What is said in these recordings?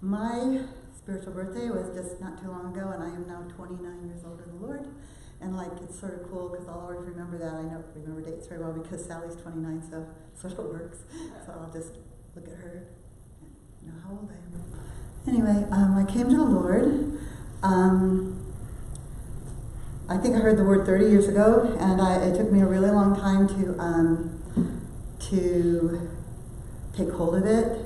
My spiritual birthday was just not too long ago, and I am now 29 years old in the Lord. And like, it's sort of cool because I'll always remember that. I don't remember dates very well because Sally's 29, so sort of works. So I'll just look at her and know how old I am. Anyway, I came to the Lord. I think I heard the word 30 years ago, and it took me a really long time to take hold of it.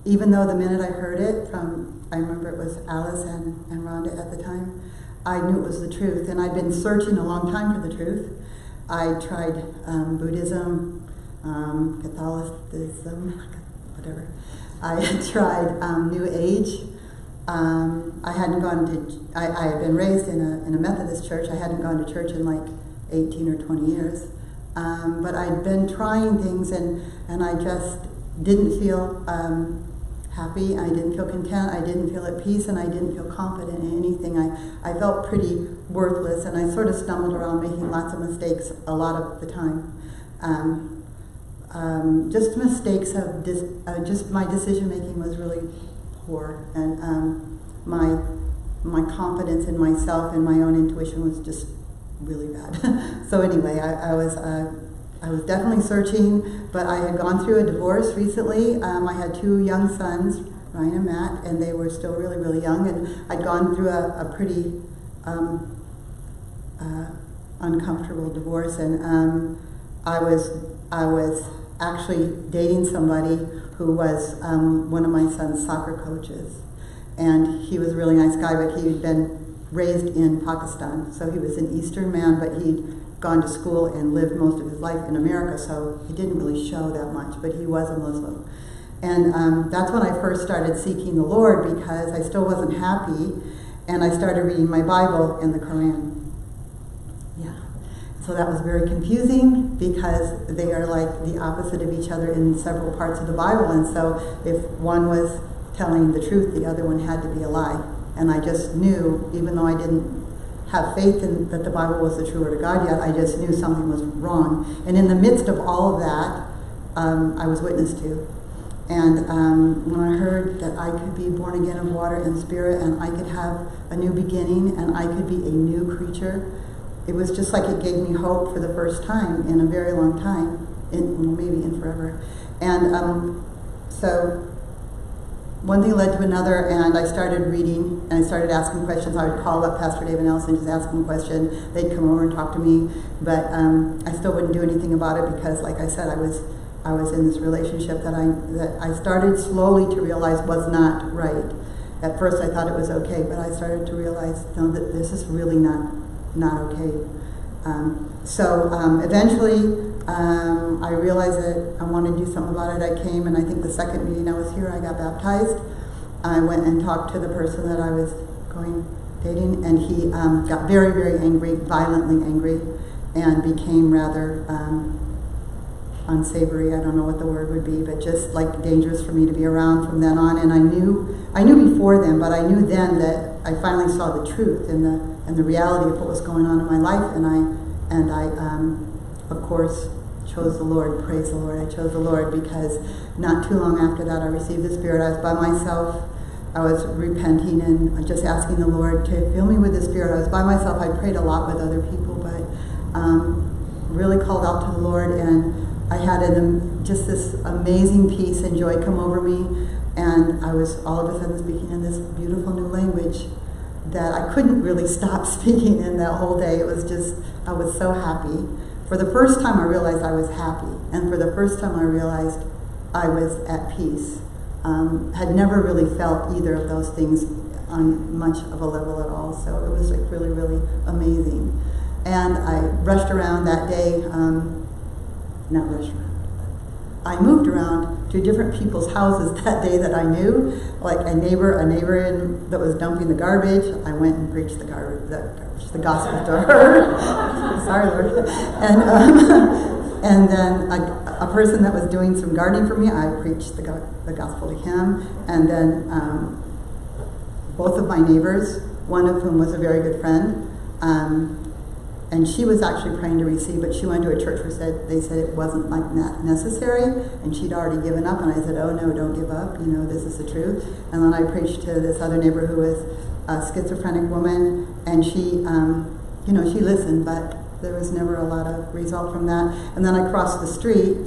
Even though the minute I heard it from, I remember it was Alice and Rhonda at the time, I knew it was the truth, and I'd been searching a long time for the truth. I tried Buddhism, Catholicism, whatever. I tried New Age. I hadn't gone to, I had been raised in a Methodist church. I hadn't gone to church in like 18 or 20 years. But I'd been trying things, and I just didn't feel happy. I didn't feel content. I didn't feel at peace, and I didn't feel confident in anything. I felt pretty worthless, and I sort of stumbled around making lots of mistakes a lot of the time. Just mistakes of just my decision making was really poor, and my confidence in myself and my own intuition was just really bad. So anyway, I was definitely searching, but I had gone through a divorce recently. I had two young sons, Ryan and Matt, and they were still really, really young, and I'd gone through a pretty uncomfortable divorce, and I was actually dating somebody who was one of my son's soccer coaches, and he was a really nice guy, but he'd been raised in Pakistan, so he was an Eastern man, but he'd gone to school and lived most of his life in America, so he didn't really show that much, but he was a Muslim. And that's when I first started seeking the Lord, because I still wasn't happy, and I started reading my Bible and the Quran. Yeah. So that was very confusing, because they are like the opposite of each other in several parts of the Bible, and so if one was telling the truth, the other one had to be a lie. And I just knew, even though I didn't have faith in that the Bible was the true word of God yet, I just knew something was wrong. And in the midst of all of that, I was witnessed to. And when I heard that I could be born again of water and spirit, and I could have a new beginning, and I could be a new creature, it was just like it gave me hope for the first time in a very long time, maybe in forever. And so one thing led to another, and I started reading, and I started asking questions. I would call up Pastor Dave and Alice and just ask them a question. They'd come over and talk to me, but I still wouldn't do anything about it, because, like I said, I was in this relationship that I started slowly to realize was not right. At first, I thought it was okay, but I started to realize, no, that this is really not okay. So eventually, I realized that I wanted to do something about it. I came, and I think the second meeting I was here, I got baptized. I went and talked to the person that I was dating, and he got very, very angry, violently angry, and became rather unsavory. I don't know what the word would be, but just like dangerous for me to be around from then on. And I knew before then, but I knew then that I finally saw the truth and the reality of what was going on in my life, and I of course chose the Lord. Praise the Lord. I chose the Lord, because not too long after that I received the Spirit. I was by myself. I was repenting and just asking the Lord to fill me with the Spirit. I was by myself. I prayed a lot with other people, but really called out to the Lord, and I had just this amazing peace and joy come over me, and I was all of a sudden speaking in this beautiful new language that I couldn't really stop speaking in that whole day. It was just, I was so happy. For the first time I realized I was happy, and for the first time I realized I was at peace. Had never really felt either of those things on much of a level at all, so it was like really, really amazing. And I rushed around that day, not rushed around, I moved around to different people's houses that day that I knew, like a neighbor that was dumping the garbage. I went and preached the gospel to her. Sorry, Lord. And then a person that was doing some gardening for me, I preached the gospel to him. And then both of my neighbors, one of whom was a very good friend, and she was actually praying to receive, but she went to a church where they said it wasn't like that necessary, and she'd already given up. And I said, oh no, don't give up. This is the truth. And then I preached to this other neighbor who was a schizophrenic woman, and she, she listened, but there was never a lot of result from that. And then I crossed the street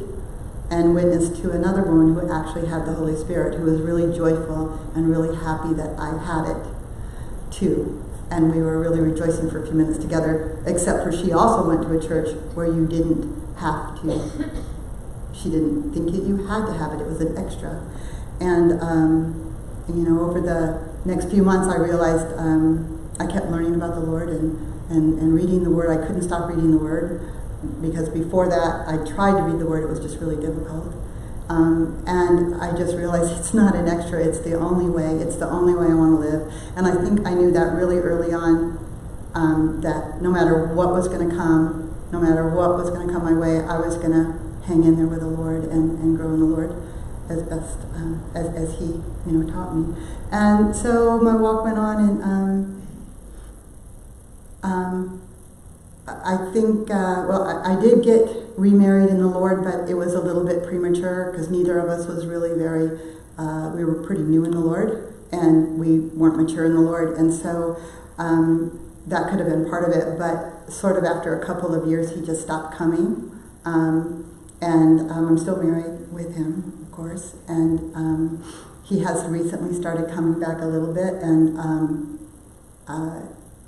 and witnessed to another woman who actually had the Holy Spirit, who was really joyful and really happy that I had it too. And we were really rejoicing for a few minutes together, except for she also went to a church where you didn't have to. She didn't think you had to have it. It was an extra. And, over the next few months, I realized I kept learning about the Lord and reading the Word. I couldn't stop reading the Word, because before that, I tried to read the Word. It was just really difficult. And I just realized it's not an extra, it's the only way. It's the only way I want to live. And I think I knew that really early on, that no matter what was going to come, no matter what was going to come my way, I was going to hang in there with the Lord and grow in the Lord as best as He taught me. And so my walk went on, and I think, I did get remarried in the Lord, but it was a little bit premature, because neither of us was really we were pretty new in the Lord, and we weren't mature in the Lord, and so that could have been part of it, but sort of after a couple of years, he just stopped coming, and I'm still married with him, of course, and he has recently started coming back a little bit, and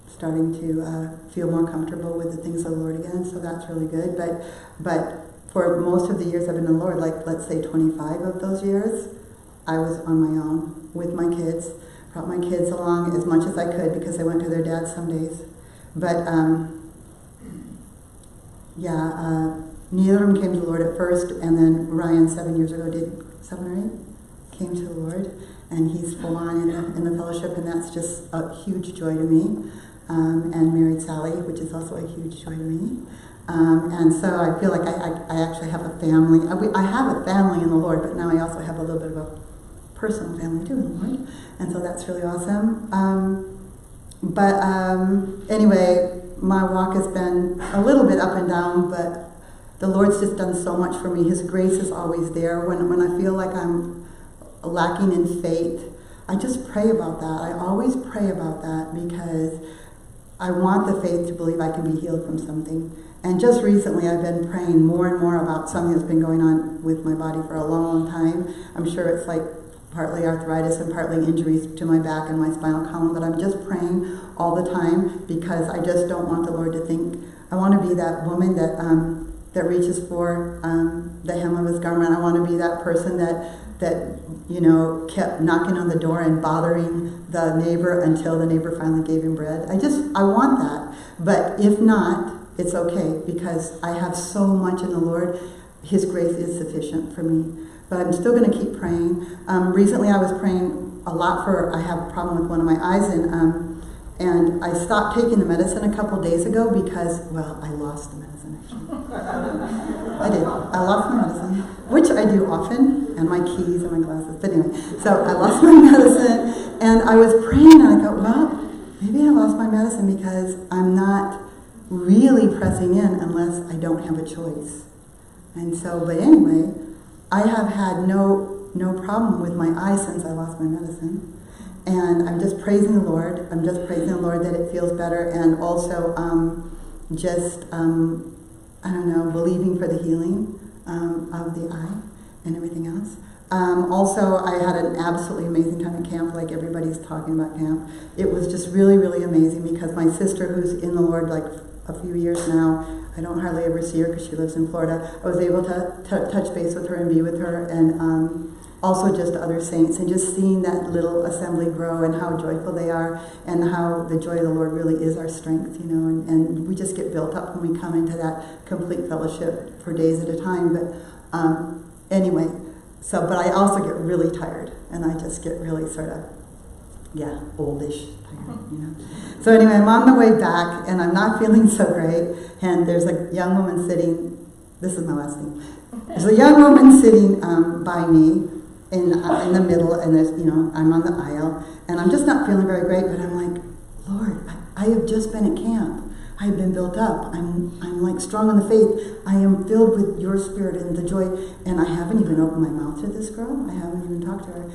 starting to feel more comfortable with the things of the Lord again, so that's really good. But for most of the years I've been in the Lord, like let's say 25 of those years, I was on my own with my kids. Brought my kids along as much as I could, because they went to their dad some days. But neither of them came to the Lord at first, and then Ryan 7 years ago did, 7 or 8, came to the Lord, and he's full on in the fellowship, and that's just a huge joy to me. And married Sally, which is also a huge joy to me. And so I feel like I actually have a family. I have a family in the Lord, but now I also have a little bit of a personal family too in the Lord. And so that's really awesome. Anyway, my walk has been a little bit up and down, but the Lord's just done so much for me. His grace is always there. When I feel like I'm lacking in faith, I just pray about that. I always pray about that, because I want the faith to believe I can be healed from something. And just recently I've been praying more and more about something that's been going on with my body for a long, long time. I'm sure it's like partly arthritis and partly injuries to my back and my spinal column, but I'm just praying all the time, because I just don't want the Lord to think. I want to be that woman that reaches for the hem of his garment. I want to be that person that kept knocking on the door and bothering the neighbor until the neighbor finally gave him bread. I want that. But if not, it's okay, because I have so much in the Lord. His grace is sufficient for me. But I'm still going to keep praying. Recently I was praying a lot I have a problem with one of my eyes, and I stopped taking the medicine a couple days ago because, I lost the medicine actually. I did. I lost my medicine, which I do often, and my keys and my glasses. But anyway, so I lost my medicine, and I was praying, and I thought, maybe I lost my medicine because I'm not really pressing in unless I don't have a choice. And so, but anyway, I have had no problem with my eyes since I lost my medicine. And I'm just praising the Lord. I'm just praising the Lord that it feels better, and also believing for the healing of the eye and everything else. Also, I had an absolutely amazing time at camp, like everybody's talking about camp. It was just really, really amazing, because my sister, who's in the Lord like a few years now, I don't hardly ever see her because she lives in Florida. I was able to touch base with her and be with her, and also just other saints, and just seeing that little assembly grow and how joyful they are, and how the joy of the Lord really is our strength, and we just get built up when we come into that complete fellowship for days at a time. But anyway, but I also get really tired, and I just get really sort of, oldish tired, So anyway, I'm on my way back, and I'm not feeling so great, and there's a young woman sitting, this is my last thing, there's a young woman sitting by me, in the middle, and there's, I'm on the aisle, and I'm just not feeling very great, but I'm like, Lord, I have just been at camp. I've been built up. I'm like strong in the faith. I am filled with your spirit and the joy. And I haven't even opened my mouth to this girl. I haven't even talked to her.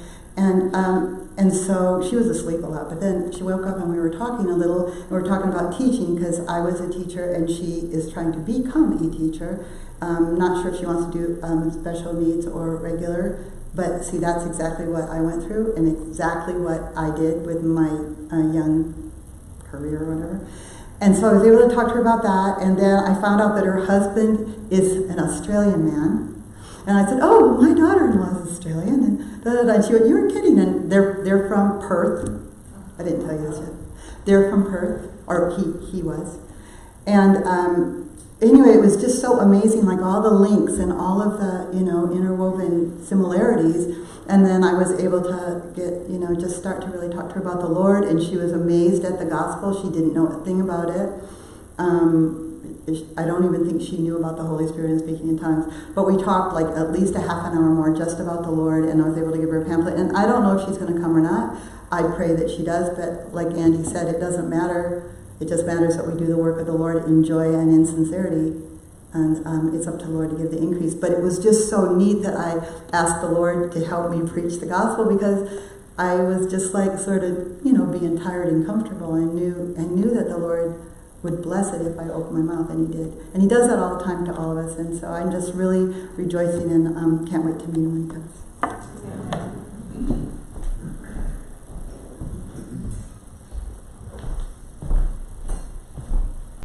And so she was asleep a lot. But then she woke up and we were talking a little. And we were talking about teaching because I was a teacher and she is trying to become a teacher. Not sure if she wants to do special needs or regular. But see, that's exactly what I went through and exactly what I did with my young career or whatever. And so I was able to talk to her about that, and then I found out that her husband is an Australian man. And I said, oh, my daughter-in-law is Australian, and and she went, you were kidding. And they're from Perth. I didn't tell you this yet. They're from Perth, or he was. And anyway, it was just so amazing, like all the links and all of the, interwoven similarities. And then I was able to get, just start to really talk to her about the Lord, and she was amazed at the gospel. She didn't know a thing about it. I don't even think she knew about the Holy Spirit and speaking in tongues. But we talked like at least a half an hour more just about the Lord, and I was able to give her a pamphlet. And I don't know if she's going to come or not. I pray that she does, but like Andy said, it doesn't matter. It just matters that we do the work of the Lord in joy and in sincerity. And it's up to the Lord to give the increase. But it was just so neat that I asked the Lord to help me preach the gospel, because I was just like sort of, being tired and comfortable. I knew that the Lord would bless it if I opened my mouth, and He did. And He does that all the time to all of us. And so I'm just really rejoicing and can't wait to meet Him when He comes.